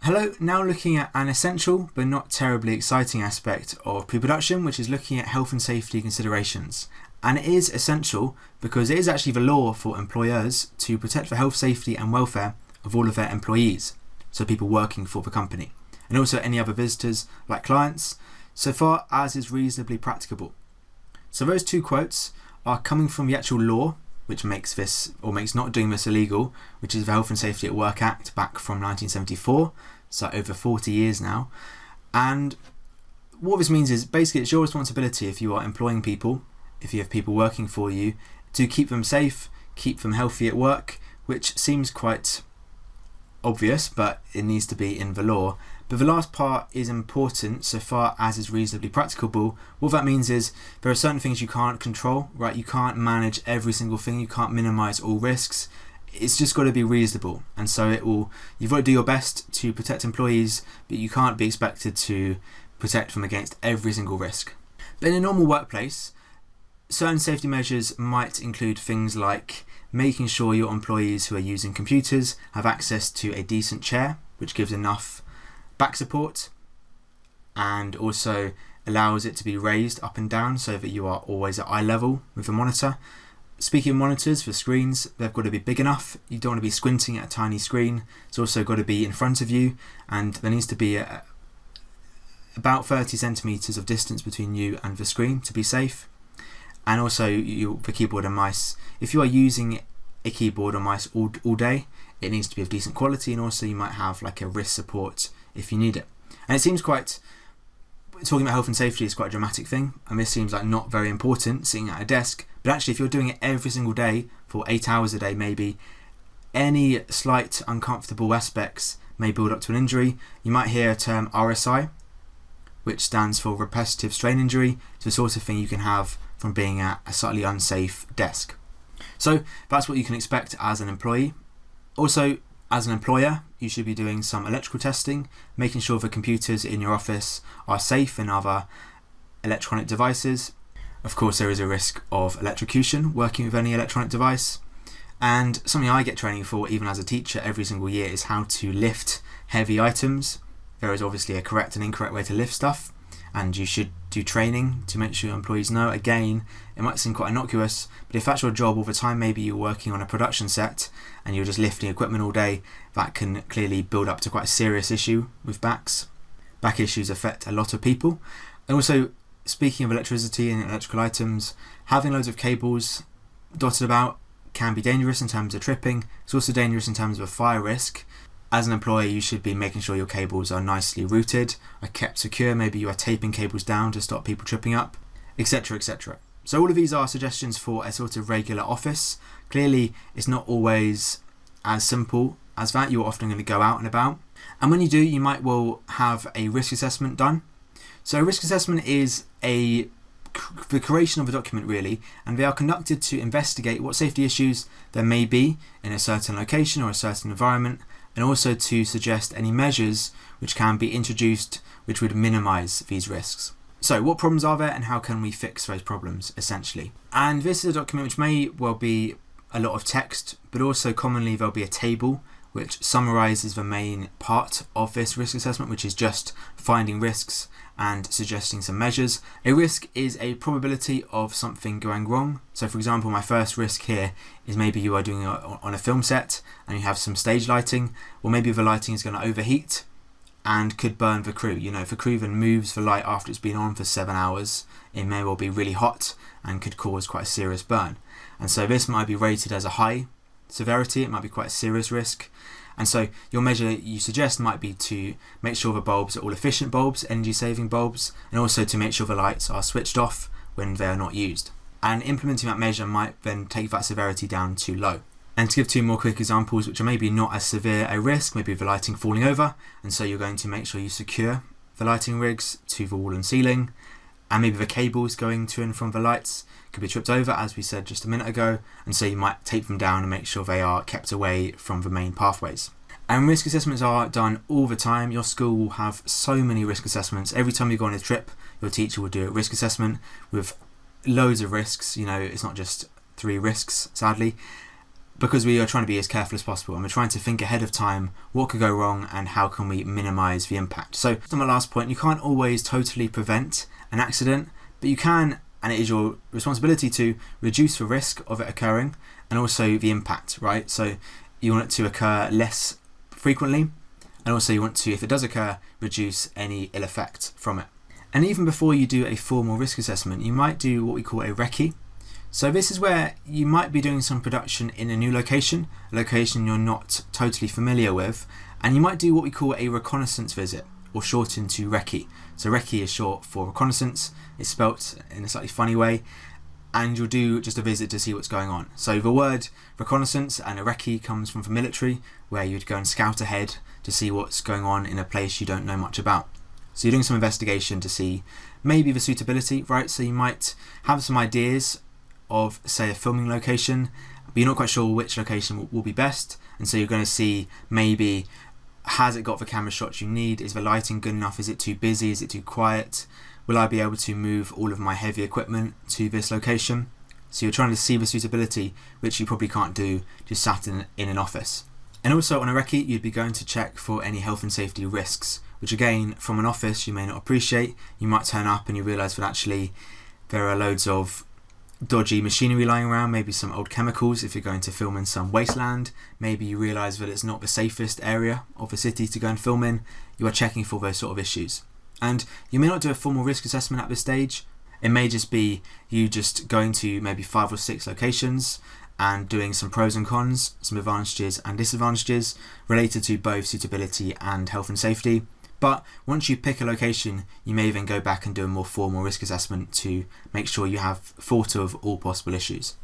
Hello, now looking at an essential but not terribly exciting aspect of pre-production, which is looking at health and safety considerations. And it is essential because it is actually the law for employers to protect the health, safety and welfare of all of their employees, so people working for the company, and also any other visitors like clients, so far as is reasonably practicable. So those two quotes are coming from the actual law, which makes this, or makes not doing this illegal, which is the Health and Safety at Work Act back from 1974, so over 40 years now. And what this means is basically it's your responsibility, if you are employing people, if you have people working for you, to keep them safe, keep them healthy at work, which seems quite obvious, but it needs to be in the law. But the last part is important so far as is reasonably practicable. What that means is there are certain things you can't control, right? You can't manage every single thing, you can't minimize all risks. It's just got to be reasonable. And so you've got to do your best to protect employees, but you can't be expected to protect them against every single risk. But in a normal workplace, certain safety measures might include things like making sure your employees who are using computers have access to a decent chair, which gives enough back support and also allows it to be raised up and down so that you are always at eye level with the monitor. Speaking of monitors, for screens, they've got to be big enough. You don't want to be squinting at a tiny screen. It's also got to be in front of you, and there needs to be about 30 centimeters of distance between you and the screen to be safe. And also the keyboard and mice. If you are using a keyboard or mice all day, it needs to be of decent quality, and also you might have like a wrist support if you need it. And it seems quite, talking about health and safety is quite a dramatic thing, and this seems like not very important sitting at a desk, but actually if you're doing it every single day for 8 hours a day maybe, any slight uncomfortable aspects may build up to an injury. You might hear a term RSI, which stands for repetitive strain injury. It's the sort of thing you can have from being at a slightly unsafe desk. So that's what you can expect as an employee. Also, as an employer, you should be doing some electrical testing, making sure the computers in your office are safe and other electronic devices. Of course, there is a risk of electrocution working with any electronic device. And something I get training for, even as a teacher every single year, is how to lift heavy items. There is obviously a correct and incorrect way to lift stuff, and you should do training to make sure employees know. Again, it might seem quite innocuous, but if that's your job all the time, maybe you're working on a production set and you're just lifting equipment all day, that can clearly build up to quite a serious issue with backs. Back issues affect a lot of people. And also, speaking of electricity and electrical items, having loads of cables dotted about can be dangerous in terms of tripping. It's also dangerous in terms of a fire risk. As an employer, you should be making sure your cables are nicely routed, are kept secure. Maybe you are taping cables down to stop people tripping up, etc., etc. So all of these are suggestions for a sort of regular office. Clearly, it's not always as simple as that. You're often going to go out and about. And when you do, you might well have a risk assessment done. So a risk assessment is the creation of a document really, and they are conducted to investigate what safety issues there may be in a certain location or a certain environment, and also to suggest any measures which can be introduced which would minimise these risks. So what problems are there and how can we fix those problems essentially? And this is a document which may well be a lot of text, but also commonly there'll be a table which summarises the main part of this risk assessment, which is just finding risks and suggesting some measures. A risk is a probability of something going wrong. So for example, my first risk here is maybe you are doing it on a film set and you have some stage lighting, or maybe the lighting is going to overheat and could burn the crew. You know, if a crew then moves the light after it's been on for 7 hours, it may well be really hot and could cause quite a serious burn. And so this might be rated as a high severity, it might be quite a serious risk. And so your measure you suggest might be to make sure the bulbs are all efficient bulbs, energy saving bulbs, and also to make sure the lights are switched off when they are not used. And implementing that measure might then take that severity down to low. And to give two more quick examples which are maybe not as severe a risk, maybe the lighting falling over, and so you're going to make sure you secure the lighting rigs to the wall and ceiling, and maybe the cables going to and from the lights could be tripped over, as we said just a minute ago, and so you might tape them down and make sure they are kept away from the main pathways. And risk assessments are done all the time. Your school will have so many risk assessments. Every time you go on a trip, your teacher will do a risk assessment with loads of risks. You know, it's not just 3 risks, sadly. because we are trying to be as careful as possible and we're trying to think ahead of time what could go wrong and how can we minimise the impact. So to my last point, you can't always totally prevent an accident, but you can, and it is your responsibility to reduce the risk of it occurring and also the impact, right? So you want it to occur less frequently, and also you want to, if it does occur, reduce any ill effect from it. And even before you do a formal risk assessment, you might do what we call a Recce. So this is where you might be doing some production in a new location, a location you're not totally familiar with, and you might do what we call a reconnaissance visit, or shortened to Recce. So Recce is short for reconnaissance, it's spelt in a slightly funny way, and you'll do just a visit to see what's going on. So the word reconnaissance and a Recce comes from the military, where you'd go and scout ahead to see what's going on in a place you don't know much about. So you're doing some investigation to see maybe the suitability, right? So you might have some ideas of, say, a filming location, but you're not quite sure which location will be best, and so you're going to see maybe, has it got the camera shots you need? Is the lighting good enough? Is it too busy? Is it too quiet? Will I be able to move all of my heavy equipment to this location? So you're trying to see the suitability, which you probably can't do just sat in an office. And also on a Recce, you'd be going to check for any health and safety risks, which again, from an office, you may not appreciate. You might turn up and you realise that actually there are loads of dodgy machinery lying around, maybe some old chemicals if you're going to film in some wasteland. Maybe you realise that it's not the safest area of the city to go and film in. You are checking for those sort of issues. And you may not do a formal risk assessment at this stage. It may just be you just going to maybe 5 or 6 locations and doing some pros and cons, some advantages and disadvantages related to both suitability and health and safety. But once you pick a location, you may then go back and do a more formal risk assessment to make sure you have thought of all possible issues.